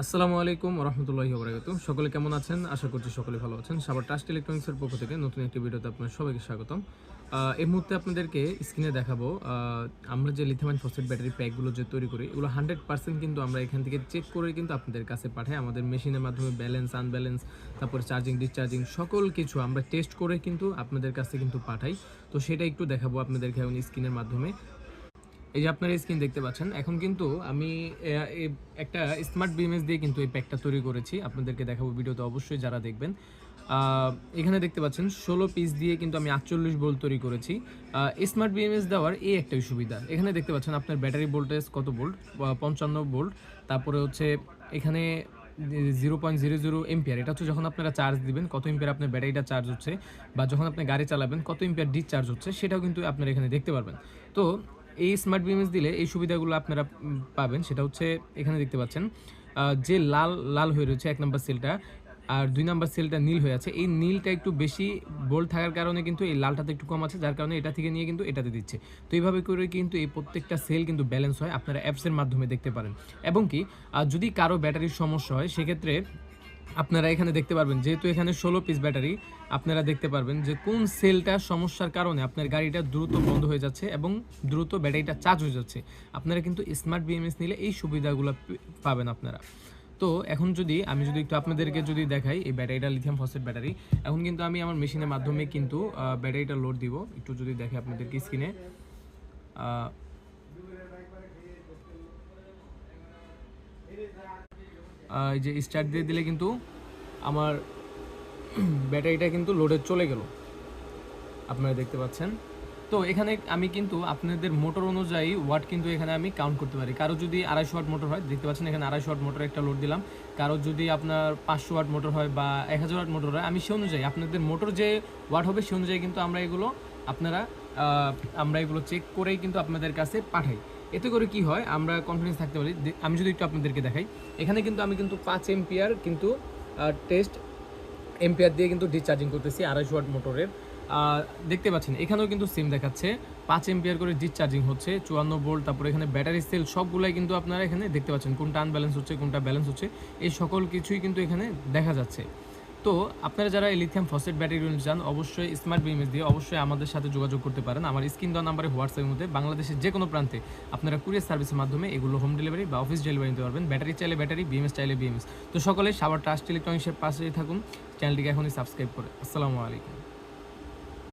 আসসালামু আলাইকুম রহমতুল্লাহি ওবরাকাতুহু। সকলে কেমন আছেন? আশা করছি সকলে ভালো আছেন। সাভার ট্রাস্ট ইলেকট্রনিক্সের পক্ষ থেকে নতুন একটি ভিডিওতে আপনাদের সবাইকে স্বাগতম। এই মুহূর্তে আপনাদেরকে স্ক্রিনে দেখাবো আমরা যে লিথিয়াম আয়ন ফসফেট ব্যাটারি প্যাকগুলো যে তৈরি করি, এগুলো 100% কিন্তু আমরা এখান থেকে চেক করে কিন্তু আপনাদের কাছে পাঠাই। আমাদের মেশিনের মাধ্যমে ব্যালেন্স, আনব্যালেন্স, তারপরে চার্জিং, ডিসচার্জিং সকল কিছু আমরা টেস্ট করে কিন্তু আপনাদের কাছে কিন্তু পাঠাই। তো সেটা একটু দেখাবো আপনাদেরকে এখন স্ক্রিনের মাধ্যমে। এই যে আপনারা স্ক্রিন দেখতে পাচ্ছেন, এখন কিন্তু আমি একটা স্মার্ট বিএমএস দিয়ে কিন্তু এই প্যাকটা তৈরি করেছি। আপনাদেরকে দেখাবো ভিডিওতে অবশ্যই যারা দেখবেন। এখানে দেখতে পাচ্ছেন 16 পিস দিয়ে কিন্তু আমি 48 ভোল্ট তৈরি করেছি। স্মার্ট বিএমএস দেওয়ার এই একটাই সুবিধা। এখানে দেখতে পাচ্ছেন আপনার ব্যাটারি ভোল্টেজ কত ভোল্ট, 55 ভোল্ট। তারপরে হচ্ছে এখানে 0.00 এম্পিয়ার, এটা হচ্ছে যখন আপনারা চার্জ দিবেন কত এম্পিয়ার আপনার ব্যাটারিটা চার্জ হচ্ছে, বা যখন আপনি গাড়ি চালাবেন কত এম্পিয়ার ডিসচার্জ হচ্ছে, সেটাও কিন্তু আপনারা এখানে দেখতে পারবেন। তো এই স্মার্ট বিএমএস দিলে এই সুবিধাগুলো আপনারা পাবেন। সেটা হচ্ছে এখানে দেখতে পাচ্ছেন যে লাল লাল হয়ে রয়েছে 1 নম্বর সেলটা, আর 2 নম্বর সেলটা নীল হয়ে আছে। এই নীলটা একটু বেশি বোল্ড থাকার কারণে কিন্তু এই লালটাতে একটু কম আছে, যার কারণে এটা থেকে নিয়ে কিন্তু এটাতে দিচ্ছে। তো এইভাবে করে কিন্তু এই প্রত্যেকটা সেল কিন্তু ব্যালেন্স হয়, আপনারা অ্যাপসের মাধ্যমে দেখতে পারেন। এবং কি যদি কারো ব্যাটারির সমস্যা হয় সেক্ষেত্রে আপনারা এখানে দেখতে পারবেন, যেহেতু এখানে 16 পিস ব্যাটারি, আপনারা দেখতে পারবেন যে কোন সেলটার সমস্যার কারণে আপনার গাড়িটা দ্রুত বন্ধ হয়ে যাচ্ছে এবং দ্রুত ব্যাটারিটা চার্জ হয়ে যাচ্ছে। আপনারা কিন্তু স্মার্ট বিএমএস নিলে এই সুবিধাগুলো পাবেন আপনারা। তো এখন আমি যদি একটু আপনাদেরকে যদি দেখাই এই ব্যাটারিটা লিথিয়াম ফসফেট ব্যাটারি, এখন কিন্তু আমি আমার মেশিনের মাধ্যমে কিন্তু ব্যাটারিটা লোড দিব। একটু যদি দেখে আপনাদেরকে স্ক্রিনে, এই যে স্টার্ট দিয়ে দিলে কিন্তু আমার ব্যাটারিটা কিন্তু লোডে চলে গেল, আপনারা দেখতে পাচ্ছেন। তো এখানে আমি কিন্তু আপনাদের মোটর অনুযায়ী ওয়াট কিন্তু এখানে আমি কাউন্ট করতে পারি। কারো যদি 250 ওয়াট মোটর হয়, দেখতে পাচ্ছেন এখানে 250 ওয়াট মোটর একটা লোড দিলাম। কারো যদি আপনার 500 ওয়াট মোটর হয় বা 1000 ওয়াট মোটর হয়, আমি সে অনুযায়ী আপনাদের মোটর যে ওয়াট হবে সে অনুযায়ী কিন্তু আমরা এগুলো চেক করেই কিন্তু আপনাদের কাছে পাঠাই। এতে করে কি হয়, আমরা কনফিডেন্স থাকতে পারি। আমি যদি একটু আপনাদেরকে দেখাই, এখানে কিন্তু আমি 5 এম্পিয়ার কিন্তু টেস্ট এম্পিয়ার দিয়ে কিন্তু ডিসচার্জিং করতেছি 250 ওয়াট মোটরের। দেখতে পাচ্ছেন এখানেও কিন্তু সেম দেখাচ্ছে, 5 এম্পিয়ার করে ডিসচার্জিং হচ্ছে, 54 ভোল্ট। তারপরে এখানে ব্যাটারি সেল সবগুলাই কিন্তু আপনারা এখানে দেখতে পাচ্ছেন, কোনটা আনব্যালেন্স হচ্ছে কোনটা ব্যালেন্স হচ্ছে, এই সকল কিছুই কিন্তু এখানে দেখা যাচ্ছে। তো আপনারা যারা এই লিথিয়াম ফসফেট ব্যাটারি নিতে চান, অবশ্যই স্মার্ট বিএমএস দিয়ে অবশ্যই আমাদের সাথে যোগাযোগ করতে পারেন। আমার স্ক্রিন দেওয়া নাম্বারে হোয়াটসঅ্যাপের মধ্যে বাংলাদেশের যে কোনো প্রান্তে আপনারা কুরিয়ার সার্ভিসের মাধ্যমে এগুলো হোম ডেলিভারি বা অফিস ডেলিভারি নিতে পারবেন। ব্যাটারি চাইলে ব্যাটারি, বিএমএস চাইলে বিএমএস। তো সকলে সাভার ট্রাস্ট ইলেকট্রনিক্সের পাশে থাকুন, চ্যানেলটিকে এখনই সাবস্ক্রাইব করে। আসসালামু আলাইকুম।